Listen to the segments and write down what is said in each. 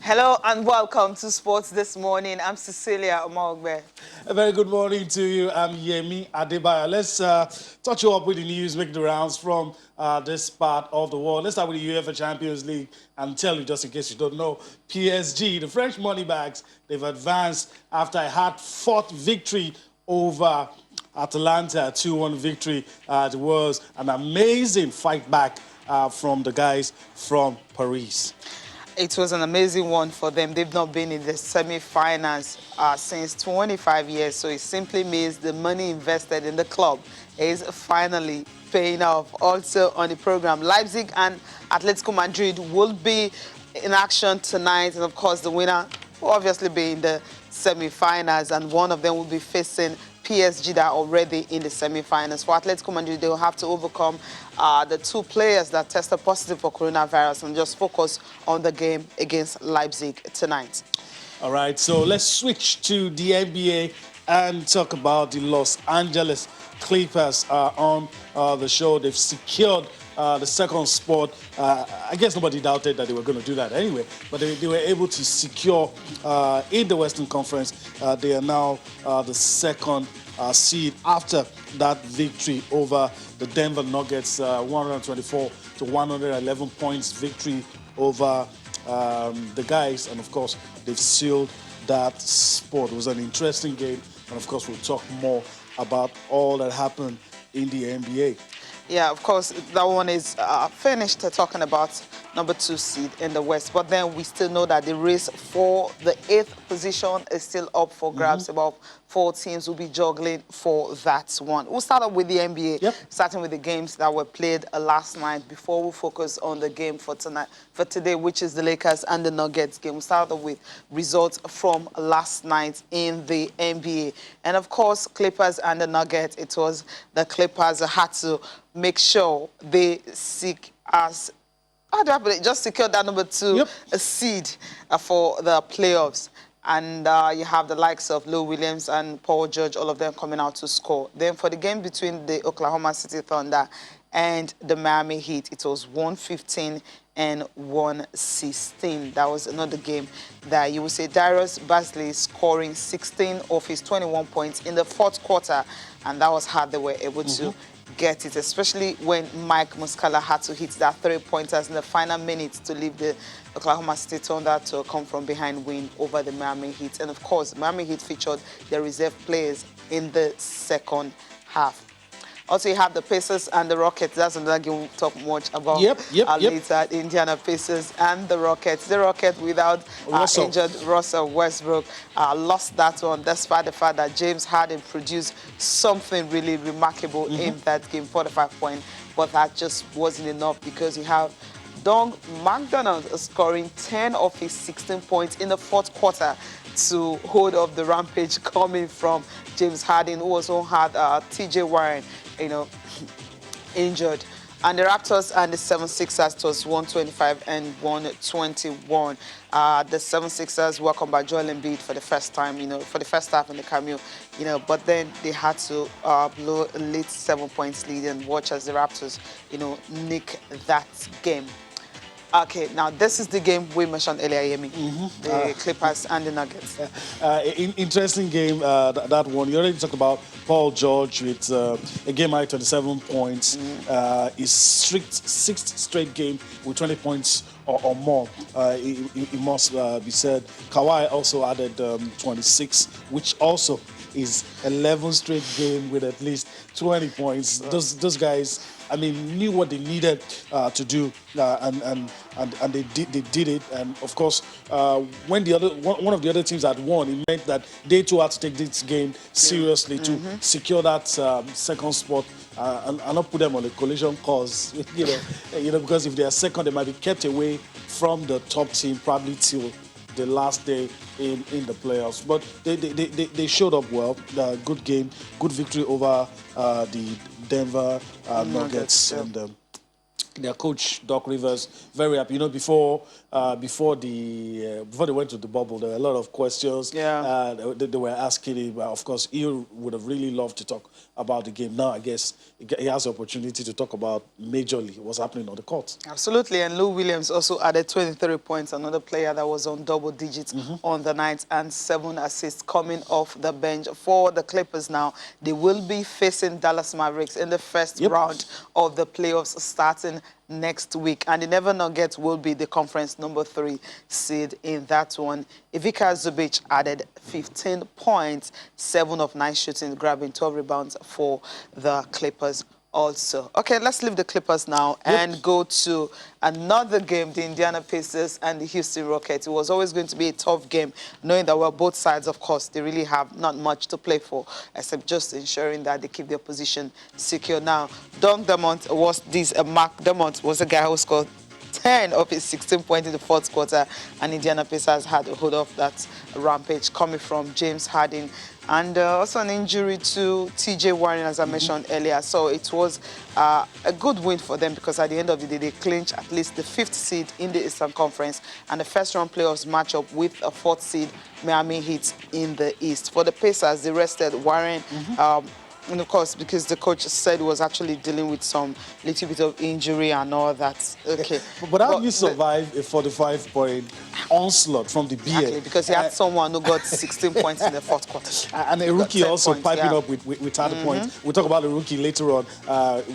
Hello and welcome to Sports This Morning. I'm Cecilia Omogbe. A very good morning to you. I'm Yemi Adebayo. Let's touch you up with the news, make the rounds from this part of the world. Let's start with the UEFA Champions League and tell you, just in case you don't know, PSG, the French moneybags, they've advanced after a hard-fought victory over Atalanta, 2-1 victory. It was an amazing fight back from the guys from Paris. It was an amazing one for them. They've not been in the semi-finals since 25 years, so it simply means the money invested in the club is finally paying off. Also on the program, Leipzig and Atletico Madrid will be in action tonight, and of course the winner will obviously be in the semi-finals, and one of them will be facing PSG that are already in the semi-finals. For Atletico Madrid, they will have to overcome the two players that tested positive for coronavirus and just focus on the game against Leipzig tonight. All right, so let's switch to the NBA and talk about the Los Angeles Clippers on the show. They've secured the second spot. I guess nobody doubted that they were going to do that anyway, but they were able to secure in the Western Conference. They are now the second seed after that victory over the Denver Nuggets, 124 to 111 points victory over the guys, and of course they've sealed that spot. It was an interesting game, and of course we'll talk more about all that happened in the NBA. Yeah, of course, that one is finished talking about number 2 seed in the West. But then we still know that the race for the 8th position is still up for grabs. About 4 teams will be juggling for that one. We'll start off with the NBA, starting with the games that were played last night before we focus on the game for today, which is the Lakers and the Nuggets game. We'll start off with results from last night in the NBA. And of course, Clippers and the Nuggets, it was the Clippers had to make sure they seek as just secured that number 2 seed for the playoffs. And you have the likes of Lou Williams and Paul George, all of them coming out to score. Then for the game between the Oklahoma City Thunder and the Miami Heat, it was 115 and 116. That was another game that you will say Darius Bazley scoring 16 of his 21 points in the 4th quarter, and that was how they were able to get it, especially when Mike Muscala had to hit that 3-pointers in the final minutes to leave the Oklahoma City Thunder to come from behind win over the Miami Heat. And of course, Miami Heat featured the reserve players in the second half. Also, you have the Pacers and the Rockets. That's another game we'll talk much about later. Indiana Pacers and the Rockets. The Rockets without injured Russell Westbrook lost that one, despite the fact that James Harden produced something really remarkable in that game, 45 points. But that just wasn't enough because you have Doug McDermott scoring 10 of his 16 points in the 4th quarter to hold off the rampage coming from James Harden, who also had T.J. Warren, injured. And the Raptors and the 76ers, it was 125 and 121. The 76ers welcomed by Joel Embiid for the first time, for the first half in the cameo, but then they had to blow a late 7 points lead and watch as the Raptors, nick that game. Okay, now this is the game we mentioned earlier, Yemi. The Clippers and the Nuggets. Interesting game, that one. You already talked about Paul George with a game high 27 points. His 6th straight game with 20 points or more. It must be said. Kawhi also added 26, which also is 11 straight game with at least 20 points. Those guys, I mean, knew what they needed to do, and they did it. And of course, when one of the other teams had won, it meant that they too had to take this game seriously to secure that second spot and not put them on a collision course. Because if they are second, they might be kept away from the top team probably till the last day in the playoffs. But they showed up well. Good game, good victory over the Denver Nuggets. And their coach Doc Rivers very happy. You know, before they went to the bubble, there were a lot of questions. Yeah. They were asking him. Of course, he would have really loved to talk about the game. Now, I guess he has the opportunity to talk about majorly what's happening on the court. Absolutely, and Lou Williams also added 23 points, another player that was on double digits on the night, and 7 assists coming off the bench for the Clippers now. They will be facing Dallas Mavericks in the first round of the playoffs starting next week, and the Never Nuggets will be the conference number 3 seed in that one. Ivica Zubac added 15 points, 7 of 9 shooting, grabbing 12 rebounds for the Clippers also. Okay, let's leave the Clippers now and go to another game, the Indiana Pacers and the Houston Rockets. It was always going to be a tough game, knowing that, well, both sides, of course, they really have not much to play for, except just ensuring that they keep their position secure. Now, Mark Demont was the guy who scored 10 of his 16 points in the fourth quarter, and Indiana Pacers had a hold of that rampage coming from James Harden, and also an injury to T.J. Warren, as I mentioned earlier. So it was a good win for them, because at the end of the day, they clinched at least the 5th seed in the Eastern Conference and the first-round playoffs matchup with a 4th seed Miami Heat in the East. For the Pacers, they rested Warren, and of course, because the coach said he was actually dealing with some little bit of injury and all that. Okay. But how do you survive a 45-point onslaught from the beard? Exactly, because he had someone who got 16 points in the fourth quarter. And a rookie also piping up with 30 points. We'll talk about the rookie later on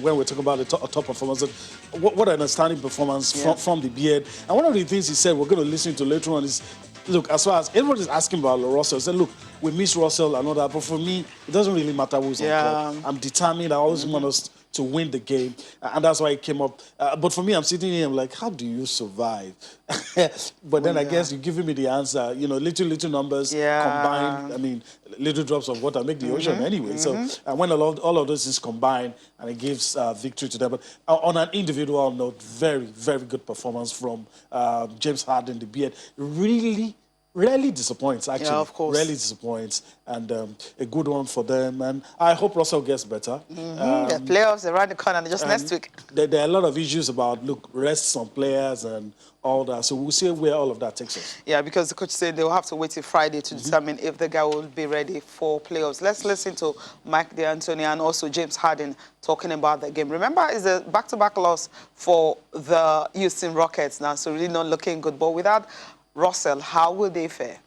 when we're talking about the top performance. What an outstanding performance from the beard. And one of the things he said we're going to listen to later on is, look, as far as everybody's asking about Russell, said, look, we miss Russell and all that, but for me, it doesn't really matter who's on court. I'm determined. I always want us to win the game, and that's why he came up. But for me, I'm sitting here, I'm like, how do you survive? But then I guess you're giving me the answer. You know, little numbers combined. I mean, little drops of water make the ocean anyway. So when all of those is combined, and it gives victory to them. But on an individual note, very, very good performance from James Harden, the beard. Really rarely disappoints, actually. Yeah, of course. Rarely disappoints, and a good one for them. And I hope Russell gets better. The playoffs around the corner just next week. There are a lot of issues about, look, rests on players and all that. So we'll see where all of that takes us. Yeah, because the coach said they'll have to wait till Friday to determine if the guy will be ready for playoffs. Let's listen to Mike D'Antoni and also James Harden talking about the game. Remember, it's a back-to-back loss for the Houston Rockets now, so really not looking good. But without Russell, how will they fare?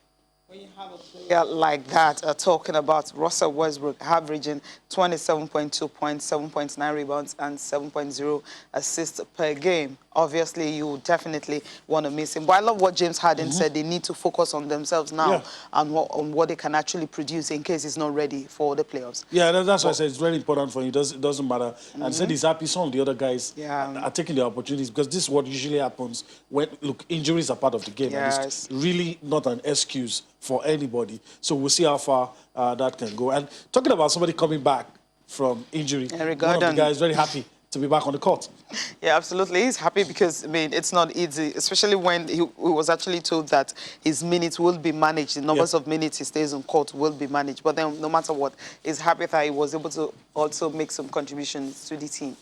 When you have a player like that, talking about Russell Westbrook averaging 27.2 points, 7.9 rebounds, and 7.0 assists per game, obviously you definitely want to miss him. But I love what James Harden said. They need to focus on themselves now and on what they can actually produce in case he's not ready for the playoffs. Yeah, that's why I said it's very important for him. It doesn't matter. And said he's happy some of the other guys are taking the opportunities, because this is what usually happens when, look, injuries are part of the game. And it's really not an excuse for anybody. So we'll see how far that can go. And talking about somebody coming back from injury, one of the guys very happy to be back on the court. Yeah, absolutely. He's happy because, I mean, it's not easy, especially when he was actually told that his minutes will be managed. The numbers of minutes he stays on court will be managed. But then, no matter what, he's happy that he was able to also make some contributions to the team.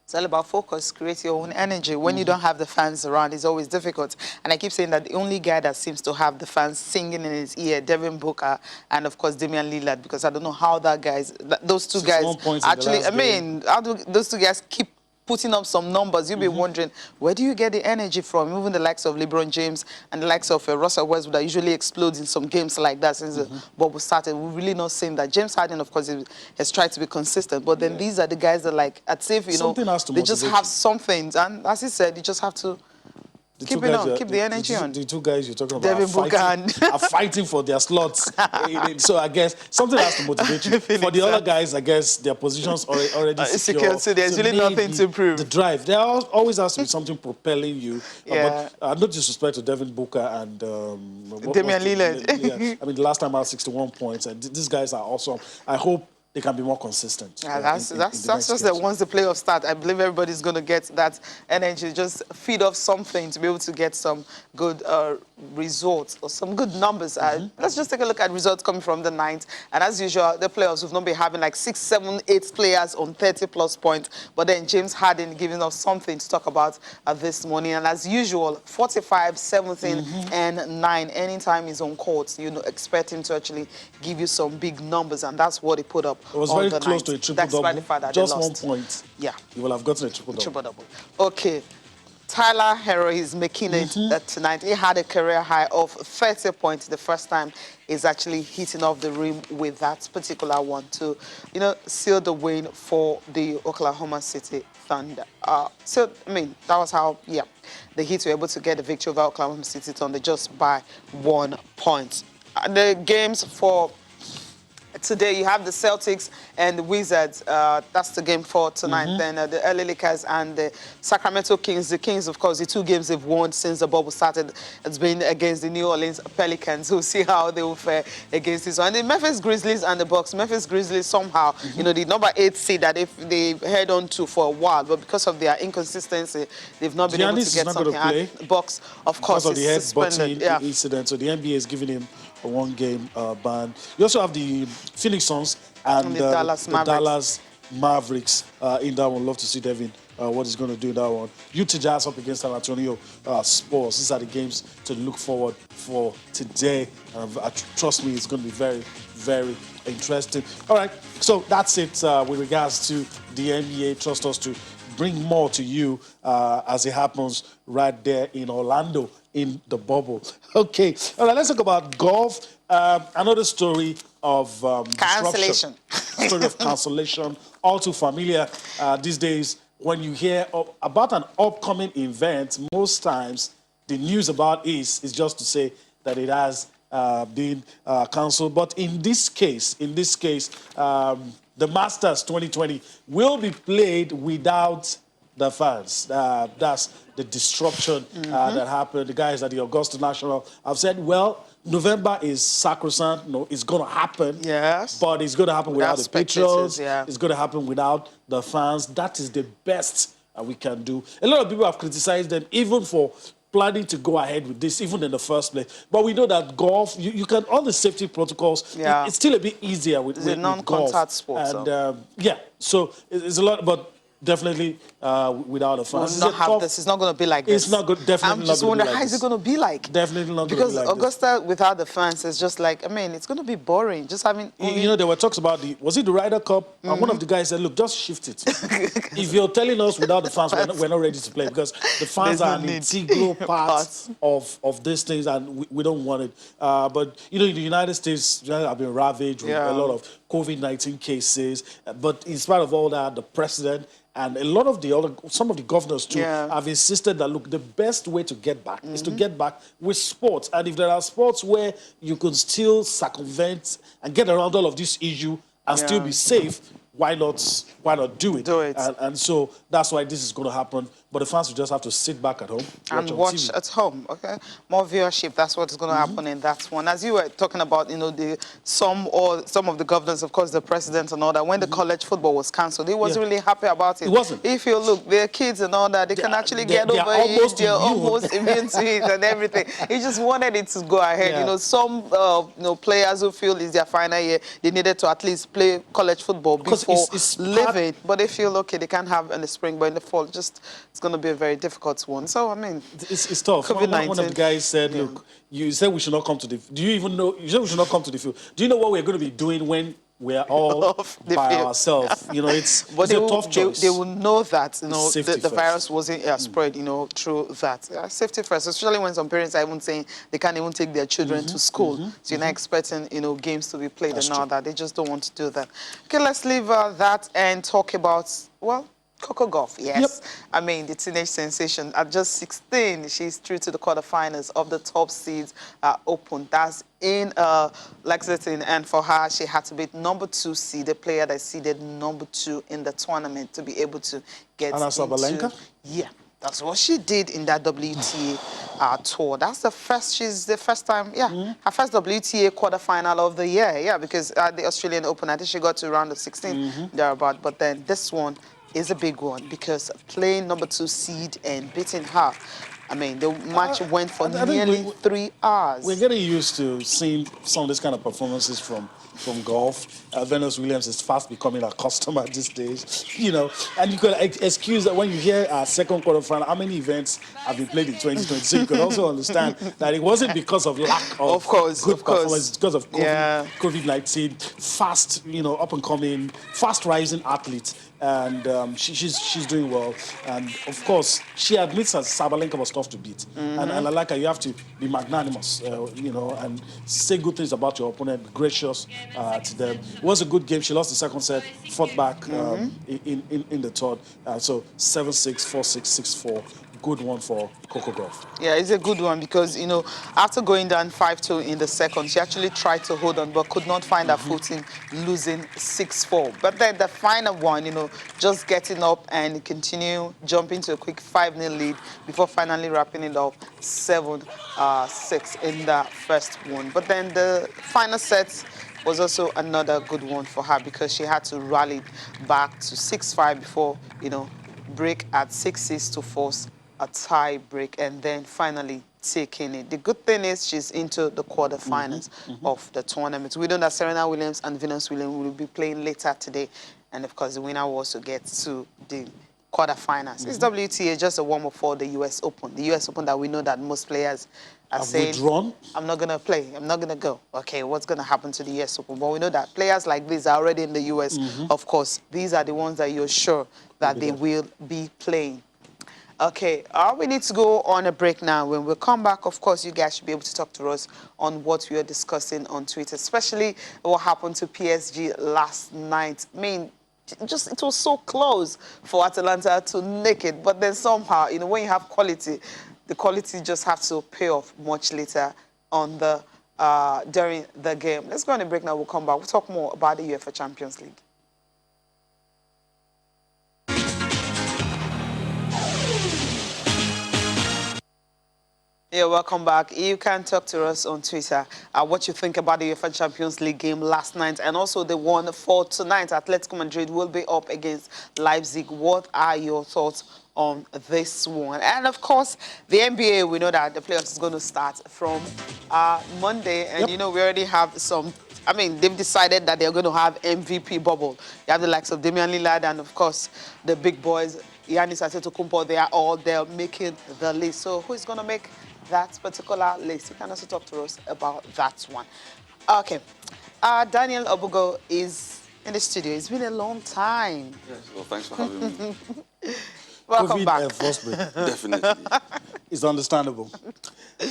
It's all about focus, create your own energy. When you don't have the fans around, it's always difficult. And I keep saying that the only guy that seems to have the fans singing in his ear, Devin Booker, and of course Damian Lillard, because I don't know how those two guys actually, I mean, how do those two guys keep putting up some numbers? You'll be wondering, where do you get the energy from? Even the likes of LeBron James and the likes of Russell Westbrook that usually explodes in some games like that since the bubble started. We're really not saying that. James Harden, of course, has tried to be consistent, but then these are the guys that, like, at safe, you know, they just have something. And as he said, you just have to keep it on, keep the energy on. The two guys you're talking about Devin Booker are fighting for their slots. So I guess something has to motivate you. For the other guys, I guess their positions already secure. So there's really nothing to prove. The drive. There always has to be something propelling you. But no disrespect to Devin Booker and Damian Lillard. I mean, the last time I had 61 points. And these guys are awesome. I hope they can be more consistent. Yeah, that's just that once the playoffs start, I believe everybody's going to get that energy, just feed off something to be able to get some good results or some good numbers. Let's just take a look at results coming from the ninth. And as usual, the players have not been having like 6, 7, 8 players on 30+ points. But then James Harden giving us something to talk about this morning. And as usual, 45, 17, and 9. Anytime he's on court, you know, expect him to actually give you some big numbers. And that's what he put up. It was on very the close night. to a triple Despite double. the fact that Just they 1 lost. point. Yeah. You will have gotten a triple double. Triple double. Okay. Tyler Hero is making it tonight. He had a career high of 30 points the first time he's actually hitting off the rim with that particular one to, you know, seal the win for the Oklahoma City Thunder. So, I mean, that was how, the Heat were able to get the victory over Oklahoma City Thunder just by 1 point. The games for today, you have the Celtics and the Wizards. That's the game for tonight. Then the LA Lakers and the Sacramento Kings. The Kings, of course, the 2 games they've won since the bubble started. It's been against the New Orleans Pelicans. We'll see how they will fare against this one. And the Memphis Grizzlies and the Bucks. Memphis Grizzlies somehow, you know, the number 8 seed that they held on to for a while, but because of their inconsistency, they've not been able to get something. And the Bucks, of course, because of the head suspended. butting incident. So the NBA is giving him a 1-game ban. You also have the Phoenix Suns and the Dallas Mavericks in that one. Love to see Devin what he's going to do in that one. Utah Jazz up against San Antonio Spurs. These are the games to look forward for today. Trust me, it's going to be very, very interesting. All right, so that's it with regards to the NBA. Trust us to bring more to you as it happens right there in Orlando in the bubble. Okay, all right, let's talk about golf. Another story of cancellation. Story of cancellation, all too familiar these days. When you hear about an upcoming event, most times the news about is just to say that it has been cancelled. But in this case, the Masters 2020 will be played without the fans. That's the disruption that happened. The guys at the Augusta National have said, well, November is sacrosanct. No, it's going to happen. Yes. But it's going to happen without the patrons. Yeah. It's going to happen without the fans. That is the best we can do. A lot of people have criticized them even for planning to go ahead with this, even in the first place. But we know that golf, you can, all the safety protocols, it's still a bit easier with golf. It's a non-contact sport. And so it's a lot, but definitely without the fans. We'll not have this. It's not going to be like this. It's not good. Definitely I'm just not wondering like how is it going to be like? Definitely not going to be like because Augusta without the fans is just like, I mean, it's going to be boring. Just having. You know, there were talks about was it the Ryder Cup? And one of the guys said, look, just shift it. If you're telling us without the fans, we're not ready to play because the fans are an integral part of these things, and we don't want it. But you know, in the United States, have been ravaged with a lot of COVID-19 cases. But in spite of all that, the president and a lot of some of the governors too have insisted that, look, the best way to get back is to get back with sports. And if there are sports where you can still circumvent and get around all of this issue and still be safe, why not do it? And so that's why this is going to happen. But the fans will just have to sit back at home and watch at home. Okay, more viewership. That's what is going to happen in that one. As you were talking about, you know, some of the governors, of course, the president and all that. When the college football was cancelled, he wasn't really happy about it. He wasn't. If you look, their kids and all that, they can actually get over it. They're almost immune to it and everything. He just wanted it to go ahead. You know, some players who feel it's their final year, they needed to at least play college football before leaving. But they feel okay, they can't have in the spring, but in the fall, it's going to be a very difficult one. So, I mean, it's tough. One of the guys said, look, you said we should not come to the field. Do you even know? You said we should not come to the field. Do you know what we're going to be doing when we're all by ourselves? You know, it's a tough choice. They will know that, you know, the virus wasn't spread, you know, through that. Safety first, especially when some parents are even saying they can't even take their children to school. So you're not expecting, you know, games to be played and all that. They just don't want to do that. Okay, let's leave that and talk about, well, Coco Gauff, yes. I mean, the teenage sensation. At just 16, she's through to the quarterfinals of the top seeds Open. That's in Lexington. And for her, she had to beat number 2 seed, the player that seeded number 2 in the tournament to be able to get Anna Sabalenka? Yeah. That's what she did in that WTA tour. That's the first, she's the first time, her first WTA quarterfinal of the year, because at the Australian Open, I think she got to round of 16 thereabout. But then this one is a big one because playing number 2 seed and beating her I mean, the match went for I think nearly 3 hours. we're getting used to seeing some of these kind of performances from golf. Venus Williams is fast becoming a customer at this stage, you know. And you could excuse that when you hear second quarter final, how many events have been played in 2020. So you could also understand that it wasn't because of lack Of of course, good of course. performance. It's because of Yeah. COVID-19, fast, you know, up and coming, fast rising athlete. And she's doing well. And of course, she admits that Sabalenka was tough to beat. And I like her. You have to be magnanimous, you know, and say good things about your opponent, be gracious to them. It was a good game. She lost the second set, fought back in the third. So 7-6, 4-6, 6-4. Good one for Coco Gauff. Yeah, it's a good one because, you know, after going down 5-2 in the second, she actually tried to hold on but could not find her footing, losing 6-4. But then the final one, you know, just getting up and continue jumping to a quick 5-0 lead before finally wrapping it up 7-6 in the first one. But then the final set was also another good one for her because she had to rally back to 6-5 before, you know, break at 6-6 to force a tie break and then finally taking it. The good thing is she's into the quarterfinals of the tournament. We know that Serena Williams and Venus Williams will be playing later today. And of course, the winner will also get to the quarterfinals. It's WTA, just a warm-up for the US Open. The US Open that we know that most players are saying, withdrawn? I'm not going to play. I'm not going to go. Okay, what's going to happen to the US Open? But we know that players like this are already in the US. Of course, these are the ones that you're sure that they will be playing. Okay, we need to go on a break now. When we come back, of course, you guys should be able to talk to us on what we are discussing on Twitter, especially what happened to PSG last night. I mean, it was so close for Atalanta to nick it, but then somehow, you know, when you have quality, the quality just has to pay off much later on the during the game. Let's go on a break now. We'll come back. We'll talk more about the UEFA Champions League. Yeah, welcome back. You can talk to us on Twitter what you think about the UEFA Champions League game last night and also the one for tonight. Atletico Madrid will be up against Leipzig. What are your thoughts on this one? And of course, the NBA, we know that the playoffs is going to start from Monday. And, you know, we already have some... I mean, they've decided that they're going to have MVP bubble. You have the likes of Damian Lillard and, of course, the big boys, Giannis Antetokounmpo. They are all there making the list. So who is going to make that particular list? You can also talk to us about that one. Okay. Daniel Obugo is in the studio. It's been a long time. Yes, well, thanks for having me. Welcome COVID back. enforcement. Definitely. It's understandable.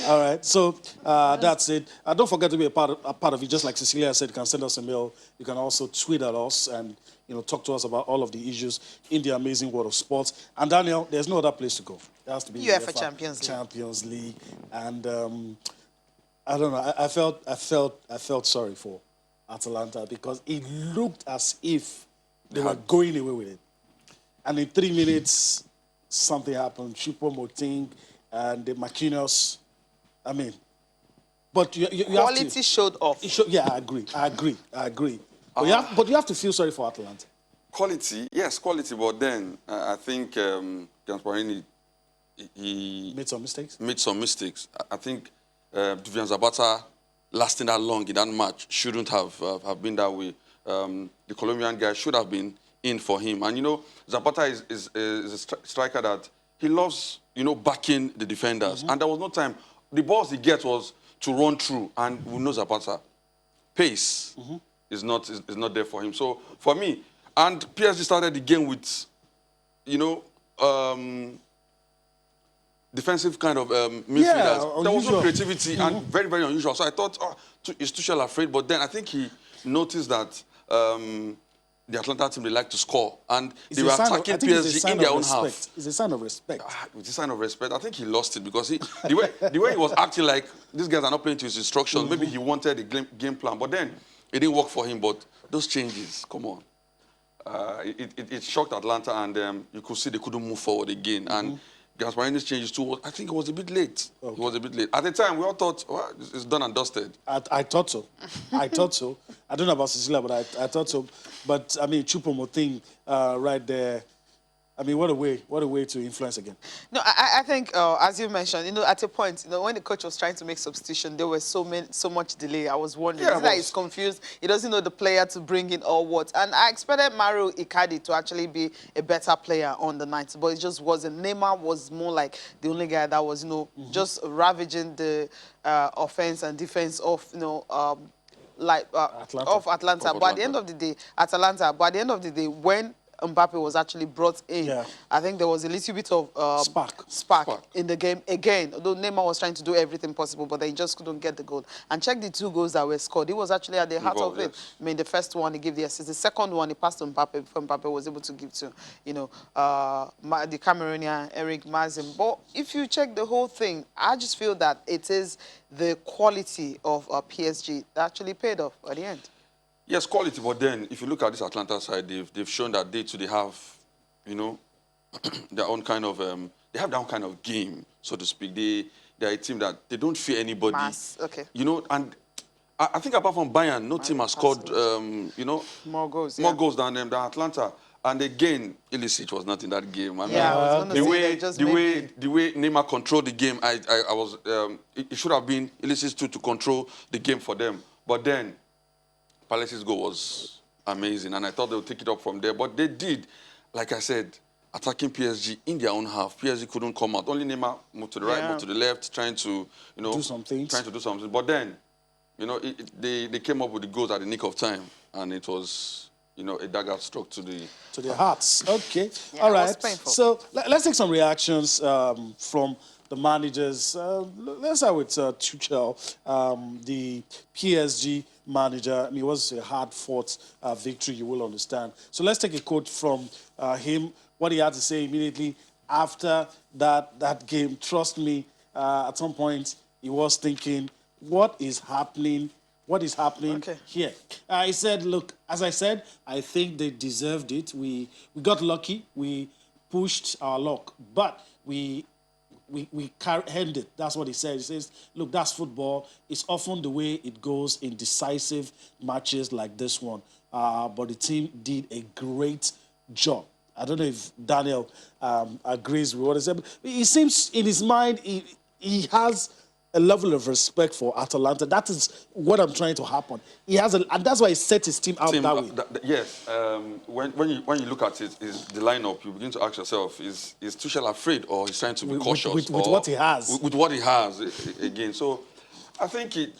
All right, so that's it. Don't forget to be a part of it. Just like Cecilia said, you can send us a mail. You can also tweet at us and, you know, talk to us about all of the issues in the amazing world of sports. And Daniel, there's no other place to go. It has to be UEFA Champions League. And I don't know. I felt sorry for Atalanta because it looked as if they were going away with it. And in 3 minutes, something happened. Choupo-Moting and the Marquinhos. I mean, but you have to... Quality showed off. Yeah, I agree. But you have to feel sorry for Atalanta. Quality, yes, quality. But then I think Gasparini, he Made some mistakes. made some mistakes. I think Duvian Zapata lasting that long in that match shouldn't have been that way. The Colombian guy should have been in for him. And, you know, Zapata is a striker that he loves, you know, backing the defenders. And there was no time. The balls he gets was to run through. And we know Zapata. Pace is not there for him. So, for me, and PSG started the game with, you know, defensive kind of midfielders. There was no creativity and very, very unusual. So I thought, is Tuchel afraid? But then I think he noticed that the Atlanta team, they like to score. And they were attacking PSG in their own half. It's a sign of respect. It's a sign of respect. I think he lost it because the way he was acting like these guys are not playing to his instructions. Maybe he wanted a game plan. But then it didn't work for him. But those changes, come on. It shocked Atlanta, and you could see they couldn't move forward again. And Gasparini's changes too, I think it was a bit late. Okay. It was a bit late. At the time, we all thought, well, it's done and dusted. I thought so. I thought so. I don't know about Cecilia, but I thought so. But, I mean, Choupo-Moting right there, I mean, what a way to influence again. No, I think, as you mentioned, at a point, when the coach was trying to make substitution, there was so much delay. I was wondering, Yeah, is it that he's confused? He doesn't know the player to bring in or what? And I expected Mario Icardi to actually be a better player on the night, but it just wasn't. Neymar was more like the only guy that was, just ravaging the offense and defense of, Atlanta. of Atlanta. But at the end of the day, when Mbappe was actually brought in, Yeah. I think there was a little bit of Spark. in the game again. Although Neymar was trying to do everything possible, but they just couldn't get the goal. And check the 2 goals that were scored. He was actually at the heart of it. Yes. I mean, the first one he gave the assist. The second one he passed to Mbappe before Mbappe was able to give to the Cameroonian Eric Mazin. But if you check the whole thing, I just feel that it is the quality of PSG that actually paid off at the end. Yes, quality, but then if you look at this Atlanta side, they've shown that they have, their own kind of they have their own kind of game, so to speak. They're a team that they don't fear anybody. Mass, okay. And I think apart from Bayern, no team has scored more goals. more goals than Atlanta. And again, Ilicic was not in that game. I mean, Yeah, I was gonna say they just the way Neymar controlled the game, I was it should have been Ilicic to control the game for them. But then Palace's goal was amazing, and I thought they would take it up from there. But they did, like I said, attacking PSG in their own half. PSG couldn't come out. Only Neymar moved to the right, moved to the left, trying to, do some things. Trying to do something. But then, they came up with the goals at the nick of time, and it was, a dagger struck to their hearts. Okay. Yeah, All it was right. painful. So let's take some reactions from the managers. Let's start with Tuchel, the PSG manager. I mean, it was a hard-fought victory, you will understand. So let's take a quote from him, what he had to say immediately after that game. Trust me, at some point, he was thinking, what is happening? What is happening here? He said, look, as I said, I think they deserved it. We got lucky. We pushed our luck. But we handed it. That's what he said. He says, look, that's football. It's often the way it goes in decisive matches like this one. But the team did a great job. I don't know if Daniel agrees with what he said. But it seems in his mind he has a level of respect for Atalanta. That is what I'm trying to happen. He has, and that's why he set his team out that way. Yes. When you look at it, is the lineup, you begin to ask yourself: Is Tuchel afraid, or he's trying to be cautious with what he has? With what he has again. So, I think he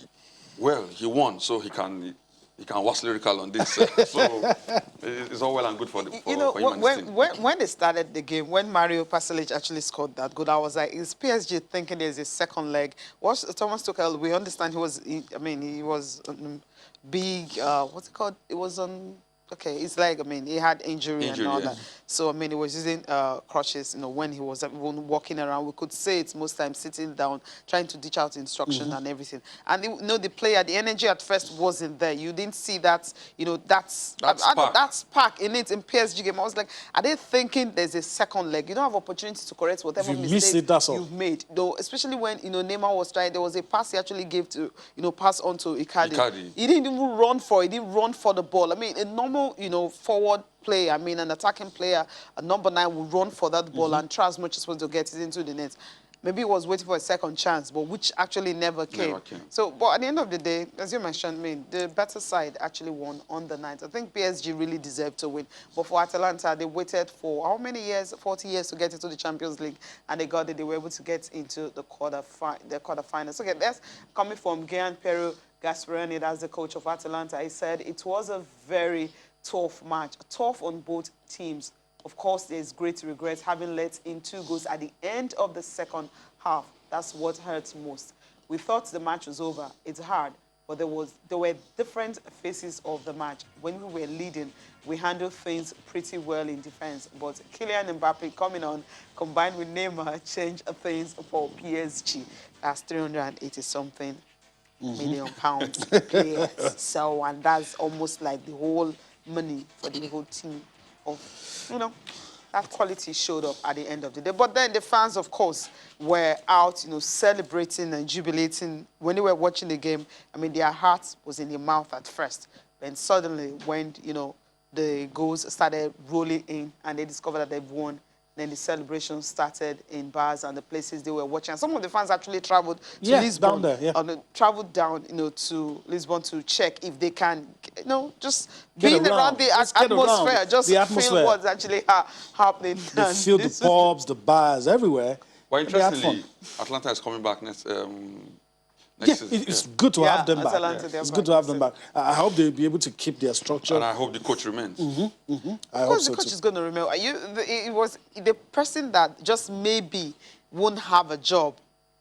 won, so he can wax lyrical on this. So it's all well and good for him and his team. When they started the game, when Mario Pasalic actually scored that goal, I was like, is PSG thinking there's a second leg? What Thomas Tuchel, we understand he was big, what's it called? It was on... Okay, it's like, he had injury and all that. So, he was using crutches, when he was even walking around. We could say it's most times sitting down, trying to dish out instruction and everything. And, the player, the energy at first wasn't there. You didn't see that, that spark in it in PSG game. I was like, are they thinking there's a second leg? You don't have opportunity to correct whatever mistake you've made. Though, especially when, Neymar was trying, there was a pass he actually gave to, pass on to Icardi. He didn't even run for it. He didn't run for the ball. A normal, forward player, an attacking player, a number 9 will run for that ball and try as much as possible to get it into the net. Maybe he was waiting for a second chance, but which actually never came. So, but at the end of the day, as you mentioned, the better side actually won on the night. I think PSG really deserved to win. But for Atalanta, they waited for how many years? 40 years to get into the Champions League, and they got it. They were able to get into the quarterfinals. Okay, that's coming from Gianpiero Gasperini, that's the coach of Atalanta. He said it was a very tough match, tough on both teams. Of course, there's great regret having let in 2 goals at the end of the second half. That's what hurts most. We thought the match was over. It's hard, but there were different phases of the match. When we were leading, we handled things pretty well in defense. But Kylian Mbappe coming on, combined with Neymar, changed things for PSG. That's 380-something million pounds players. So, and that's almost like the whole money for the whole team of, that quality showed up at the end of the day. But then the fans, of course, were out, celebrating and jubilating. When they were watching the game, their heart was in their mouth at first. Then suddenly, when, the goals started rolling in and they discovered that they've won. Then the celebration started in bars and the places they were watching. And some of the fans actually traveled to down Lisbon. there, yeah. Traveled down, to Lisbon to check if they can, just Get being around. around the Just get around atmosphere, just the feel atmosphere. what's actually happening. They And fill the this- pubs, the bars, everywhere. Well, They had interestingly, fun. Atlanta is coming back next Yeah, season. it's good to have them back. Atalanta, they're It's back good to have this them back. I hope they'll be able to keep their structure. And I hope the coach remains. I Of hope course, so the coach too. is going to remember. It was the person that just maybe won't have a job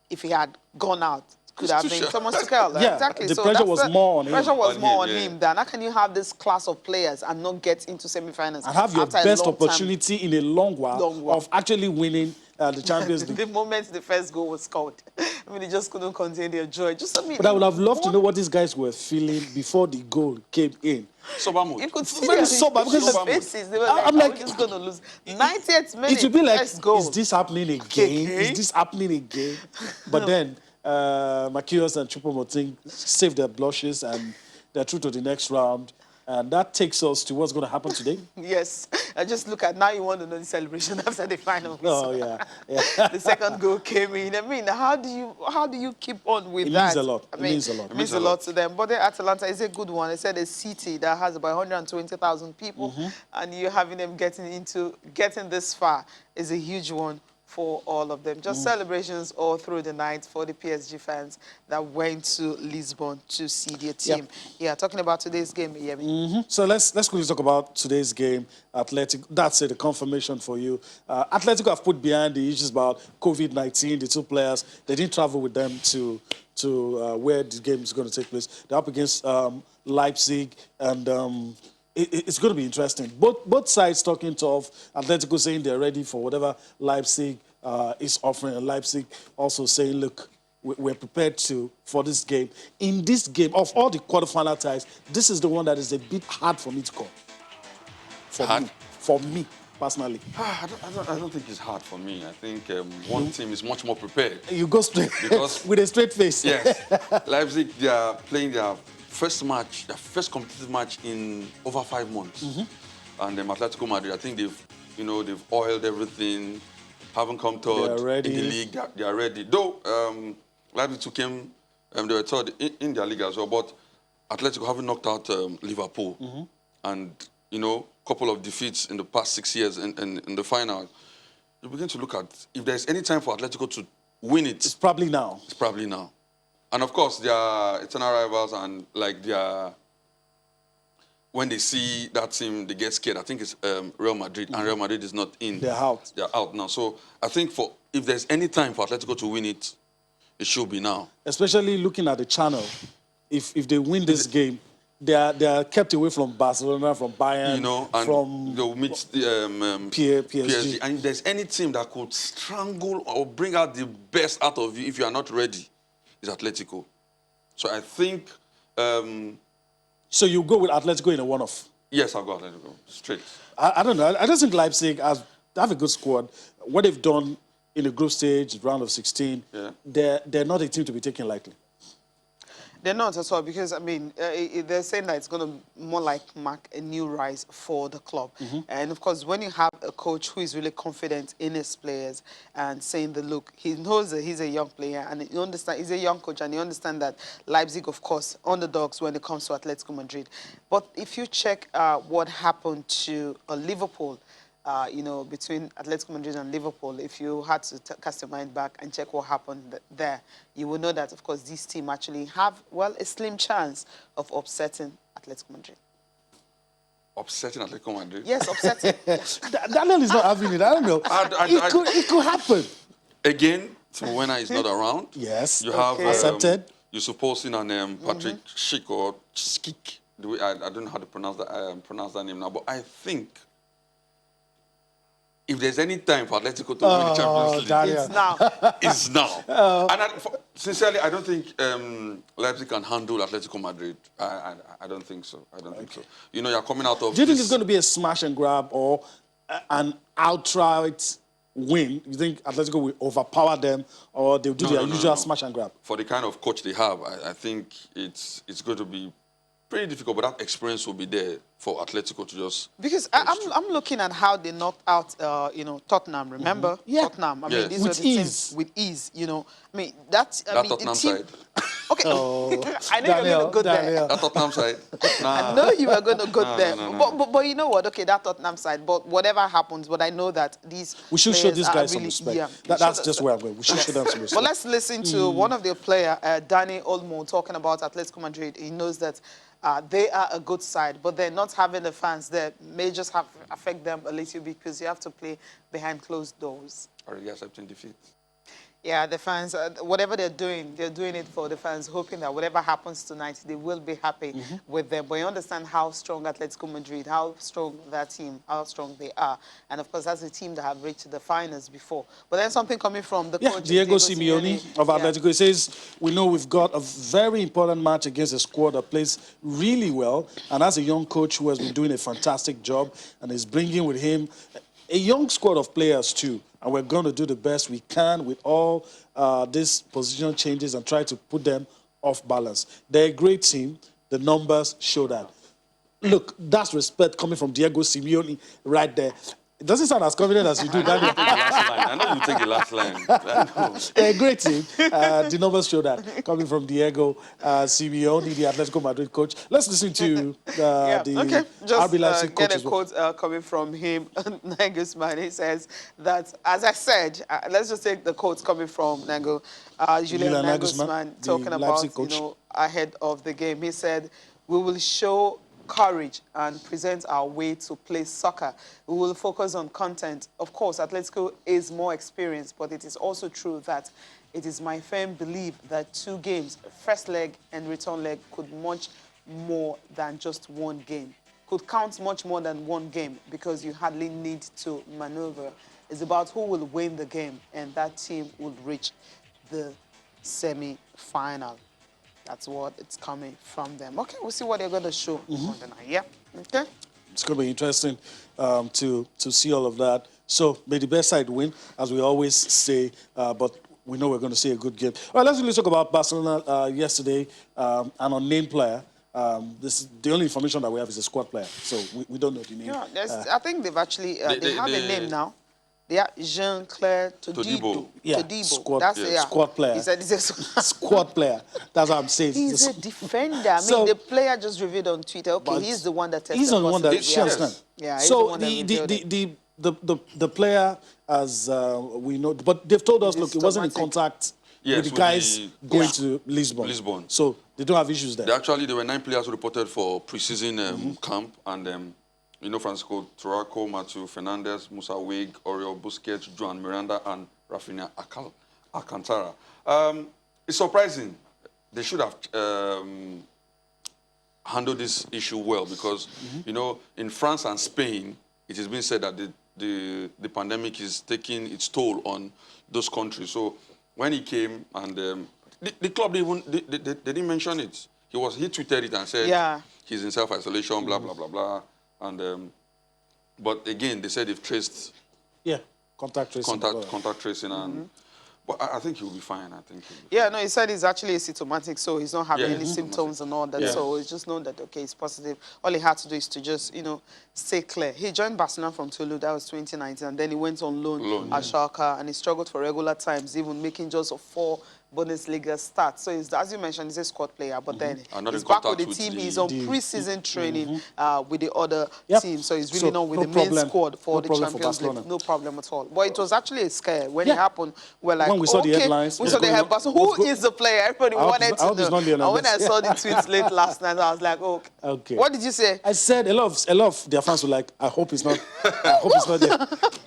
if he had gone out. Could have been Tuchel. Thomas Tuchel. Yeah, Exactly. the So pressure that's was more on him. Pressure was On more him, on yeah. him than how can you have this class of players and not get into semi-finals And have your after a best long time? opportunity in a long while, of actually winning the Champions League. The moment the first goal was scored, they just couldn't contain their joy. But I would have loved to know what these guys were feeling before the goal came in. Sober mood. You could see Very their sober, because their faces. They were I'm like, like, we're just going to lose. 90th minute, It would be like, first goal. is this happening again? Okay. Is this happening again? But then, Makios and Choupo-Moting saved their blushes and they're through to the next round. And that takes us to what's going to happen today. Yes, I just look at now. You want to know the celebration after the finals. Oh, yeah. The second goal came in. I mean, how do you keep on with It that? means a lot. I It mean, means a lot. It means a lot to them. But the Atalanta is a good one. They said a city that has about 120,000 people, and you're having them getting this far is a huge one for all of them. Just celebrations all through the night for the PSG fans that went to Lisbon to see their team. Yeah, talking about today's game, Yemi. So let's quickly talk about today's game. Atletico, that's it, the confirmation for you. Atletico have put behind the issues about COVID-19, the two players. They didn't travel with them to where the game is going to take place. They're up against Leipzig, and it's going to be interesting. Both sides talking tough. Atletico saying they're ready for whatever Leipzig is offering, and Leipzig also saying, look, we're prepared for this game. In this game, of all the quarterfinal ties, this is the one that is a bit hard for me to call. For me, personally. I don't think it's hard for me. I think one team is much more prepared. You go straight Because- with a straight face. Yes. Leipzig, they are playing their first competitive match in over 5 months. And Atletico Madrid, I think they've oiled everything, haven't come third They are ready. in the league. They are ready. Though Leipzig came, they were third in their league as well. But Atletico having knocked out Liverpool, and couple of defeats in the past 6 years in the final, you begin to look at if there's any time for Atletico to win it, It's probably now. it's probably now. And of course, they are eternal rivals, and when they see that team, they get scared. I think it's Real Madrid, and Real Madrid is not in. They're out. They're out now. So I think if there's any time for Atletico to win it, it should be now. Especially looking at the channel. If they win this game, they are kept away from Barcelona, from Bayern, And from they'll meet the PSG. And if there's any team that could strangle or bring out the best out of you if you are not ready, it's Atletico. So I think, So you go with Atletico in a one-off. yes, I'll go Atletico straight. I don't know. I don't think Leipzig have a good squad. What they've done in the group stage, round of 16, they're not a team to be taken lightly. They're not at all because, I mean, they're saying that it's going to more like mark a new rise for the club. And, of course, when you have a coach who is really confident in his players and saying that, look, he knows that he's a young player and you understand he's a young coach and you understand that Leipzig, of course, underdogs when it comes to Atletico Madrid. But if you check what happened to Liverpool, between Atletico Madrid and Liverpool, if you had to cast your mind back and check what happened there, you will know that, of course, this team actually have, a slim chance of upsetting Atletico Madrid. Upsetting Atletico Madrid? Yes, upsetting. Daniel is not having it. I don't know. It could happen. Again, Timowena is not around. Yes. You have accepted. Yusuf Poulsen and Patrick Schick or Skik. I don't know how to pronounce that name now, but I think if there's any time for Atletico to win the Champions League, Daniel. It's now. it's now. And sincerely, I don't think Leipzig can handle Atletico Madrid. I don't think so. I don't think so. You're coming out of. Do you think it's going to be a smash and grab or an outright win? You think Atletico will overpower them or they'll do their usual smash and grab? For the kind of coach they have, I think it's going to be pretty difficult, but that experience will be there for Atletico to just... Because I'm looking at how they knocked out, Tottenham. Remember, Yeah. Tottenham. I mean, Yes. these With were the ease. teams with ease. I mean that. I That mean, Tottenham the team. side. Okay, Oh, I know you're going to go there. That Tottenham side. Nah. I know you were going to go there. No. But you know what? Okay, that Tottenham side. But whatever happens, but I know that these We should show players these are guys some really, respect. yeah, That's just where I'm going. We should show them some respect. But let's listen to one of their player, Danny Olmo, talking about Atletico Madrid. He knows that they are a good side, but they're not having the fans there may just affect them a little bit because you have to play behind closed doors. Already accepting defeat. Yeah, the fans, whatever they're doing it for the fans, hoping that whatever happens tonight, they will be happy with them. But you understand how strong Atletico Madrid, how strong that team, how strong they are. And of course, that's a team that have reached the finals before. But then something coming from the coach, Diego Simeone of Atletico. He says, we know we've got a very important match against a squad that plays really well. And as a young coach who has been doing a fantastic job and is bringing with him a young squad of players too. And we're going to do the best we can with all these positional changes and try to put them off balance. They're a great team. The numbers show that. Look, that's respect coming from Diego Simeone right there. It doesn't sound as confident as you do, Daniel. I know you take the last line. They're a great team. The numbers show that coming from Diego Simeone, the Atletico Madrid coach. Let's listen to the Just RB Leipzig coach get a as well. quote coming from him, Nagelsmann. He says that, as I said, let's just take the quotes coming from Julian Nagelsmann talking about, Leipzig coach. ahead of the game. He said, we will show courage and present our way to play soccer. We will focus on content. Of course, Atletico is more experienced, but it is also true that it is my firm belief that 2 games, first leg and return leg, could much more than just one game. Could count much more than one game because you hardly need to maneuver. It's about who will win the game, and that team will reach the semi-final. That's what it's coming from them. Okay, we'll see what they're going to show on the night. Yeah, okay. It's going to be interesting to see all of that. So may the best side win, as we always say, but we know we're going to see a good game. All right, let's really talk about Barcelona yesterday, an unnamed player. The only information that we have is a squad player, so we don't know the name. Yeah, I think they've actually, they have a name now. They are Jean-Claire Todibo. Yeah, Todibo. Squad player. He said he's a squad player. That's what I'm saying. He's a defender. I mean, the player just revealed on Twitter, okay, he's the one that tested. He's the one that she understand. Yeah, so the player, as we know, but they've told us, look, it wasn't in contact with the guys going to Lisbon. So they don't have issues there. There were 9 players who reported for pre-season camp, and Francisco Turaco, Matthew Fernandez, Musa Wig, Oriol Busquets, Joan Miranda, and Rafinha Alcantara. It's surprising. They should have handled this issue well because, in France and Spain, it has been said that the pandemic is taking its toll on those countries. So when he came and the club, they didn't mention it. He tweeted it and said he's in self-isolation, blah, blah, blah, blah. And but again, they said they've traced contact tracing. Contact tracing, and but I think he'll be fine. I think. No, he said he's actually asymptomatic, so he's not having any symptoms and all that. Yeah. So it's just known that he's positive. All he had to do is to just stay clear. He joined Barcelona from Toulouse, that was 2019, and then he went on loan at Schalke, and he struggled for regular times, even making just 4 Bundesliga starts. So as you mentioned, he's a squad player, but then he's back with the team. He's on pre-season training with the other team, so he's really not with the main squad for the Champions League. No problem at all. But it was actually a scare when it happened. We're like, when we saw the headlines, we saw the headlines. So who is the player? Everybody wanted to know. And when I saw the tweets late last night, I was like, okay. What did you say? I said a lot of their fans were like, I hope it's not. I hope it's not there.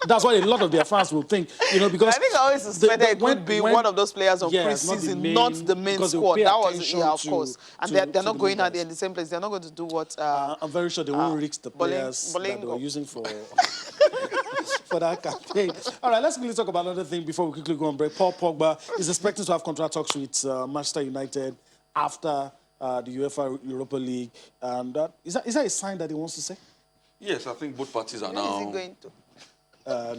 That's what a lot of their fans will think, because I think I always suspected it could be one of those players on pre-season, not the main squad. That was of course. And they're not going out there in the same place. They're not going to do what. I'm very sure they won't risk the players that they were using for that campaign. All right, let's quickly talk about another thing before we quickly go on break. Paul Pogba is expecting to have contract talks with Manchester United after the UEFA Europa League. And is that a sign that he wants to say? Yes, I think both parties are Where now. is he going to?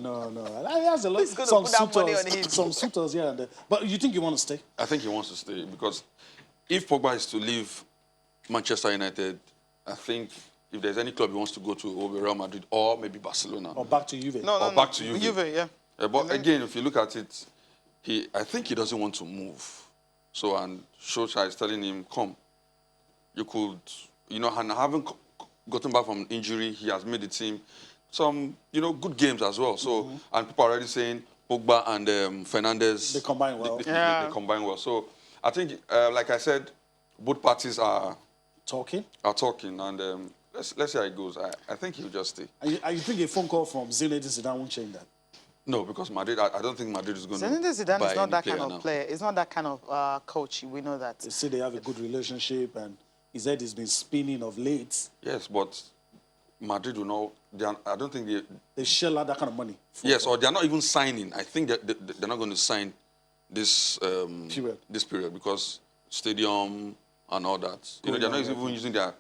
No. He has a lot. He's going to put that money on him. Some suitors here and there. But you think you want to stay? I think he wants to stay because if Pogba is to leave Manchester United, I think if there's any club he wants to go to, it will be Real Madrid or maybe Barcelona. Or back to Juve. No, or back to Juve. Juve, yeah. But again, if you look at it, I think he doesn't want to move. So, and Solskjaer is telling him, come, you could, and having gotten back from injury, he has made the team some, good games as well. So, and people are already saying Pogba and Fernandes. They combine well. They combine well. So, I think, like I said, both parties are Talking. And let's see how it goes. I think he'll just stay. And you think a phone call from Zinedine Zidane won't change that? No, because Madrid, I don't think Madrid is going to. Zinedine Zidane buy is not any that kind of now. player. It's not that kind of coach. We know that. They say they have a good relationship, and his head has been spinning of late. Yes, but Madrid will not. I don't think They shell out that kind of money. Yes, or they're not even signing. I think that they're not going to sign this period because stadium and all that. They're not even using the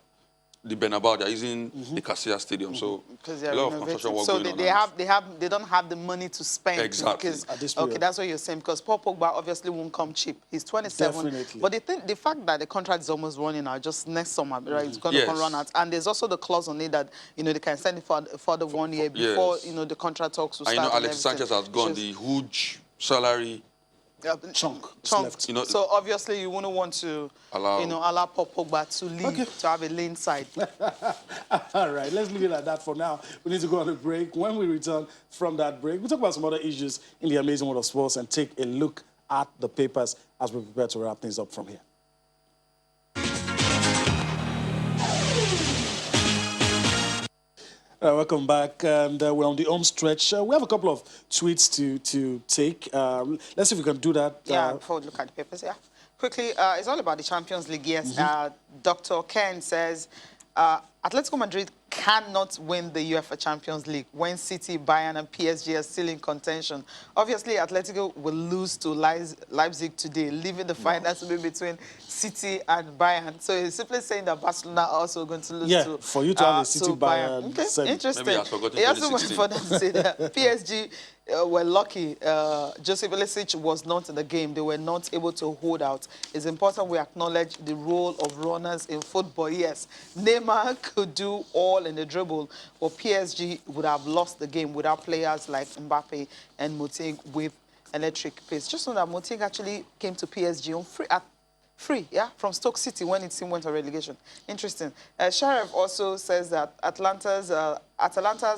Bernabeu. They're using the Casillas Stadium. So a lot of construction work going on. They don't have the money to spend. Exactly. Because, At this period. okay, that's what you're saying. Because Paul Pogba obviously won't come cheap. He's 27. Definitely. But the fact that the contract is almost running out, just next summer, right? It's going to run out. And there's also the clause on it that they can send it for the 1 year before the contract talks will I start. know Alex Sanchez has gone the huge salary. Chunk. Chunk. Left. So obviously you wouldn't want to allow Paul Pogba to leave to have a lean side. All right, let's leave it at that for now. We need to go on a break. When we return from that break, we'll talk about some other issues in the amazing world of sports and take a look at the papers as we prepare to wrap things up from here. Welcome back, and we're on the home stretch. We have a couple of tweets to take. Let's see if we can do that. Before we look at the papers, quickly, it's all about the Champions League, yes. Dr. Ken says, Atletico Madrid cannot win the UEFA Champions League when City, Bayern, and PSG are still in contention. Obviously, Atletico will lose to Leipzig today, leaving the final to be between City and Bayern. So he's simply saying that Barcelona are also going to lose to for you to have a City Bayern. Okay, interesting. Maybe I've forgotten He also went 2016. for them to say that PSG were lucky. Joseph Ilicic was not in the game. They were not able to hold out. It's important we acknowledge the role of runners in football. Yes, Neymar could do all in the dribble, but PSG would have lost the game without players like Mbappe and Moting with electric pace. Just know that Moting actually came to PSG on free, from Stoke City when its team went on relegation. Interesting. Sheriff also says that Atalanta's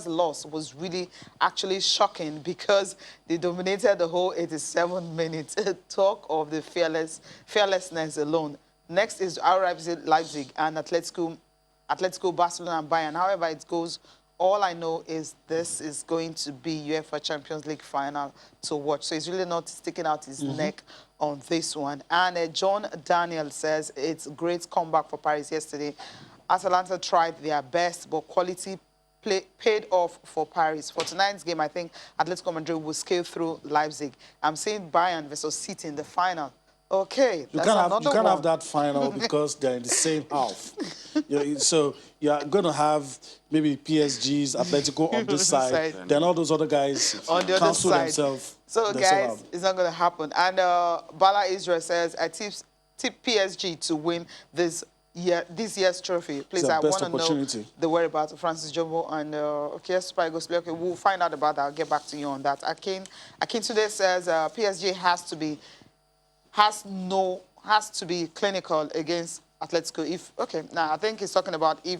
loss was really actually shocking because they dominated the whole 87 minutes. Talk of the fearlessness alone. Next is RB Leipzig and Atletico, Barcelona, and Bayern. However it goes, all I know is this is going to be UEFA Champions League final to watch. So he's really not sticking out his neck on this one. And John Daniel says it's a great comeback for Paris yesterday. Atalanta tried their best, but quality paid off for Paris. For tonight's game, I think Atletico Madrid will scale through Leipzig. I'm saying Bayern versus City in the final. Okay, you can't have that final because they're in the same half. So you're going to have maybe PSG's Atletico on this side, then all those other guys on the other side. Themselves. So guys, it's not going to happen. And Bala Israel says, I tip PSG to win this year's trophy. Please, I want to know the whereabouts of Francis Jobo and Super Eagles. Okay, we'll find out about that. I'll get back to you on that. Akin today says PSG has to be clinical against Atletico. I think he's talking about I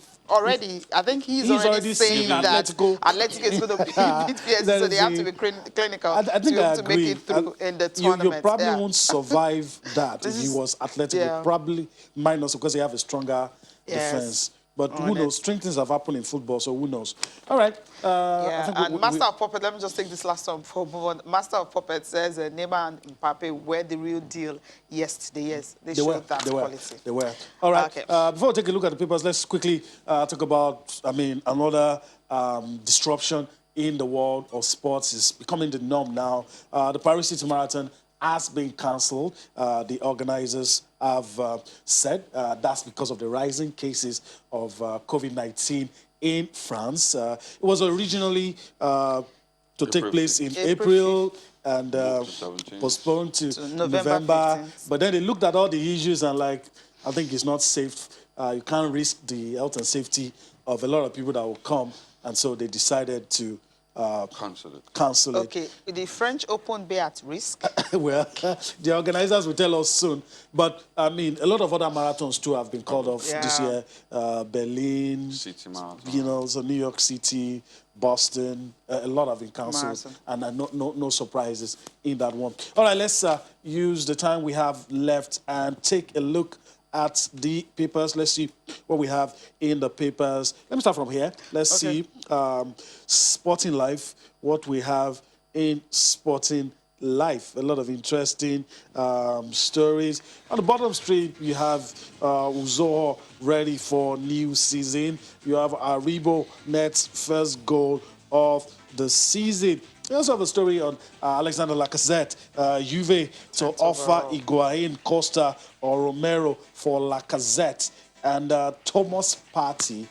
think he's already saying that Atletico is going to beat PSG, so they have to be clinical to make it through in the tournament. You probably won't survive that if he was Atletico. Probably minus because they have a stronger defense. But who knows? Strange things have happened in football, so who knows? All right. And Master of Puppet, let me just take this last one before we move on. Master of Puppet says Neymar and Mbappe were the real deal yesterday. Yes, they showed that quality. They were. All right. Okay. Before we take a look at the papers, let's quickly talk about, another disruption in the world of sports is becoming the norm now. The Paris City Marathon has been cancelled. The organizers have said that's because of the rising cases of COVID-19 in France. It was originally to take place in April and postponed to November. But then they looked at all the issues and I think it's not safe you can't risk the health and safety of a lot of people that will come, and so they decided to cancel it. Okay, will the French Open be at risk? Well, the organizers will tell us soon. But, I mean, a lot of other marathons, too, have been called off this year. Berlin, City Marathon. you know, so New York City, Boston, a lot have been cancelled. And no surprises in that one. All right, let's use the time we have left and take a look at the papers. Let's see what we have in the papers. Let me start from here. Let's see Sporting Life, what we have in Sporting Life. A lot of interesting stories. On the bottom street, you have Uzoho ready for new season. You have Aribo Net's first goal of the season. We also have a story on Alexander Lacazette, Juve to offer Higuain, Costa, or Romero for Lacazette. And Thomas Partey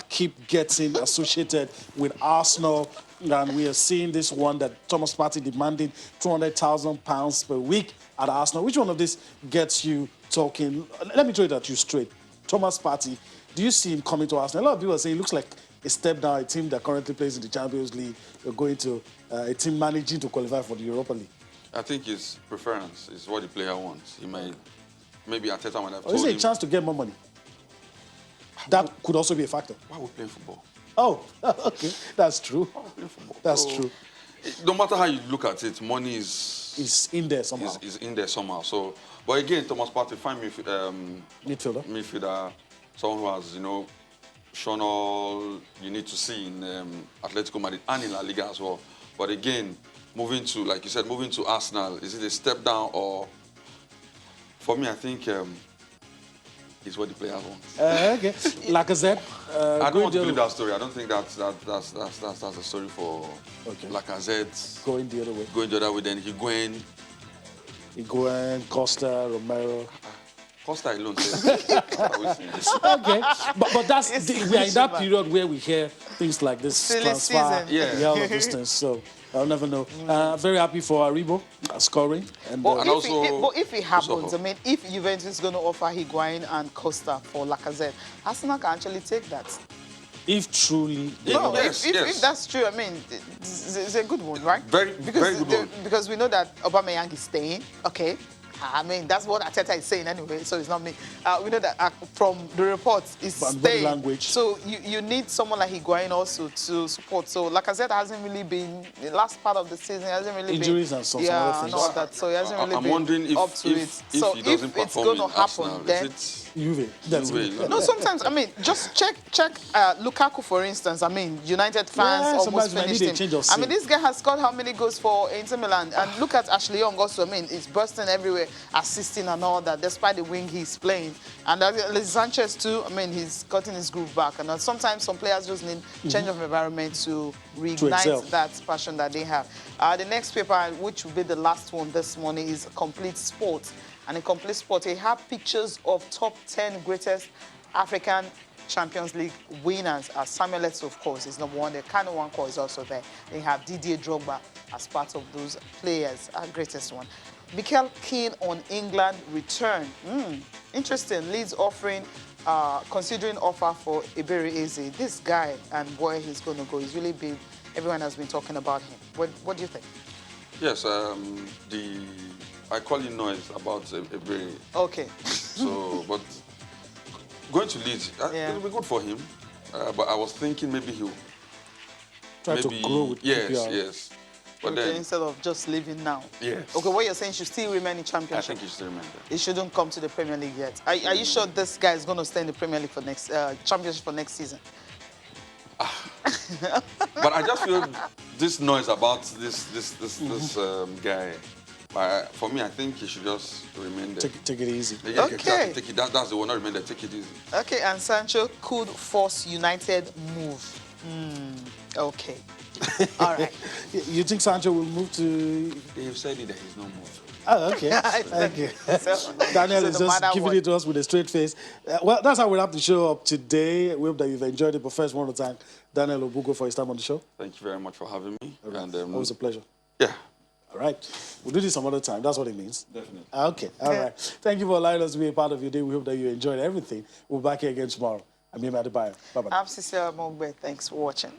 keep getting associated with Arsenal. And we are seeing this one that Thomas Partey demanding £200,000 per week at Arsenal. Which one of this gets you talking? Let me throw it at you straight. Thomas Partey, do you see him coming to Arsenal? A lot of people are saying it looks like a step down, a team that currently plays in the Champions League. You're going to a team managing to qualify for the Europa League. I think his preference is what the player wants. He might, maybe Arteta might have Or told is it him. a chance to get more money? That could also be a factor. Why are we playing football? Oh, okay. That's true. That's true. No matter how you look at it, money It's in there somehow. is in there somehow. So, but again, Thomas Partey, fine midfielder, someone who has, you know, shown all you need to see in Atletico Madrid and in La Liga as well. But again, moving to, like you said, moving to Arsenal, is it a step down or? For me, I think it's what the player wants. Okay. Lacazette. I don't want to believe that story. I don't think that's a story for Lacazette. Going the other way. Going the other way, then Higuain, Costa, Romero. Costa alone. Okay, but that's we are in that period where we hear things like this Silly transfer, season. all of these things. So I'll never know. Very happy for Aribo scoring. And, But and if it happens, I mean, if Juventus is going to offer Higuain and Costa for Lacazette, Arsenal can actually take that. if truly, No, Yes, if that's true, I mean, it's a good one, right? Very good one. Because we know that Aubameyang is staying, okay? I mean, that's what Arteta is saying anyway, so it's not me. We know that from the reports, it's Body staying. language. So you need someone like Higuain also to support. So Lacazette hasn't really been, the last part of the season, hasn't really Injuries been. and some yeah, other and things. all that. So he hasn't really I'm been wondering if, up to it. So he doesn't if it's perform going to in happen, Arsenal, then. is it? Juve. That's Juve, good. No, sometimes, I mean, just check Lukaku, for instance. I mean, United fans Yeah, almost sometimes we finished need a him. change of I mean, scene. this guy has scored how many goals for Inter Milan? And look at Ashley Young also. I mean, he's bursting everywhere, assisting and all that, despite the wing he's playing. And Alexis Sanchez too, I mean, he's gotten his groove back. And sometimes some players just need change of environment to excel. reignite that passion that they have. The next paper, which will be the last one this morning, is Complete Sport. And in Complete Sport, they have pictures of top 10 greatest African Champions League winners. Samuel Eto'o, of course, is number one. The Kano Nwankwo is also there. They have Didier Drogba as part of those players, our greatest one. Mikel Keane on England return. Interesting. Leeds offering, considering offer for Iberi Eze. This guy and where he's going to go is really big. Everyone has been talking about him. What do you think? Yes, I call it noise about Iberi. Okay. So, but going to Leeds, it'll be good for him. But I was thinking maybe he'll Try to grow with yes, QPR. yes. But Okay, then, instead of just leaving now. yes. Okay, what you're saying should still remain in I Championship. think you should remember. He shouldn't come to the Premier League yet. Are you sure this guy is going to stay in the Premier League for next Championship for next season? But I just feel this noise about this guy. For me, I think he should just remain there. Take it easy. Yeah, Okay. exactly. Take it, that's the one. Not remain there. Take it easy. Okay, and Sancho could force United move. Okay. All right. You think Sancho will move to? They've said it that he's not moved. Oh, okay. Okay. So, Daniel so is no just matter giving what. it to us with a straight face. Well, that's how we wrap the show up today. We hope that you've enjoyed it. But first, I want to thank Daniel Obugo for his time on the show. Thank you very much for having me. And Always a pleasure. yeah, All right. We'll do this some other time. That's what it means. Definitely. Okay. All right. Thank you for allowing us to be a part of your day. We hope that you enjoyed everything. We'll be back here again tomorrow. I'm Yemi Adebayo. Bye-bye. I'm Cecilia Mogbe. Thanks for watching.